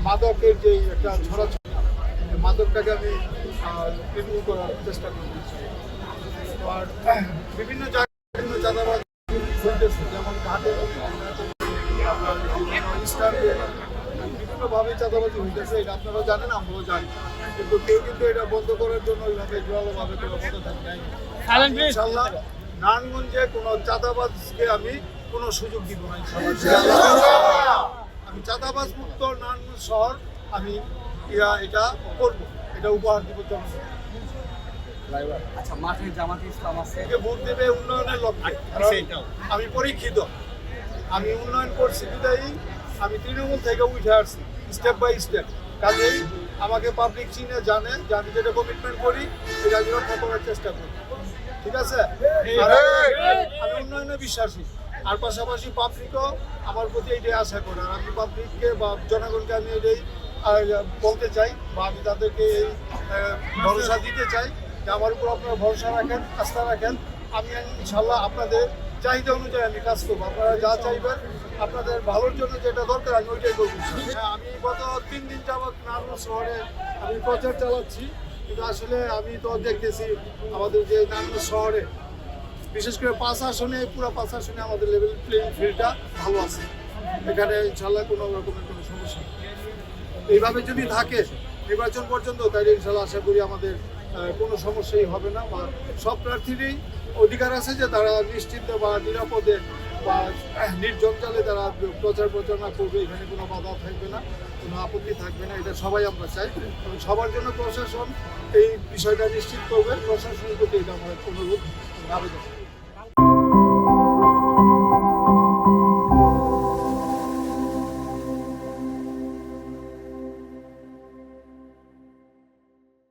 মাদকের যে একটা ছড়াছড়ি, মাদকটাকে আমি নির্মূল করার চেষ্টা করতেছি। আর বিভিন্ন জায়গায় বিভিন্ন চাঁদাবাজ হইতেছে, যেমন ঘাটে আপনার বিভিন্নভাবে চাঁদাবাজি হইতেছে। এটা আপনারাও জানেন, আমরাও জানি, কিন্তু কেউ কিন্তু এটা বন্ধ করার জন্য ওইভাবে জোরালোভাবে কোনো পদক্ষেপ নেয়। ইনশাল্লাহ নারায়ণগঞ্জে কোনো চাঁদাবাজকে আমি কোনো সুযোগ দিব না। আমি চাঁদাবাজ মুক্ত নারায়ণগঞ্জ শহর আমি এটা করবো, এটা উপহার দিব জনগণ। আচ্ছা, মাঠে জামাতে ইসলাম আছে, ভোট দেবে উন্নয়নের লক্ষ্যে। আমি পরীক্ষিত, আমি উন্নয়ন করছি বিদায়ী আমি তৃণমূল থেকে উঠে আসছি স্টেপ বাই স্টেপ। কাজেই আমাকে পাবলিক চিনে জানে যে আমি যেটা কমিটমেন্ট করি এটা আমি রক্ষা করার চেষ্টা করি। ঠিক আছে, আমি উন্নয়নে বিশ্বাসী, আর পাশাপাশি পাবলিকও আমার প্রতি এইটাই আশা করে। আর আমি পাবলিককে বা জনগণকে আমি এটাই বলতে চাই, বা আমি তাদেরকে এই ভরসা দিতে চাই যে আমার উপর আপনারা ভরসা রাখেন, আস্থা রাখেন। আমি ইনশাল্লাহ আপনাদের চাহিদা অনুযায়ী আমি কাজ করবো। আপনারা যা চাইবেন, আপনাদের ভালোর জন্য যেটা দরকার আমি ওইটাই করবো। আমি গত 3 দিন যাবৎ নারায়ণগঞ্জ শহরে আমি প্রচার চালাচ্ছি, কিন্তু আসলে আমি তো দেখতেছি আমাদের যে নারায়ণগঞ্জ শহরে বিশেষ করে 5 আসনে, পুরো 5 আসনে আমাদের লেভেল প্লেইং ফিল্ডটা ভালো আছে। এখানে ইনশাল্লাহ কোনো রকমের কোনো সমস্যা নেই। এইভাবে যদি থাকে নির্বাচন পর্যন্ত, তাহলে ইনশাল্লাহ আশা করি আমাদের কোনো সমস্যাই হবে না, বা সব প্রার্থীরই অধিকার আছে যে তারা নিশ্চিন্তে বা নিরাপদে বা নির্জঞ্জালে তারা প্রচার প্রচারণা করবে। এখানে কোনো বাধা থাকবে না, কোনো আপত্তি থাকবে না, এটা সবাই আমরা চাই। এবং সবার জন্য প্রশাসন এই বিষয়টা নিশ্চিত করবে। প্রশাসনের প্রতি এটা আমার অনুরোধ, আবেদন।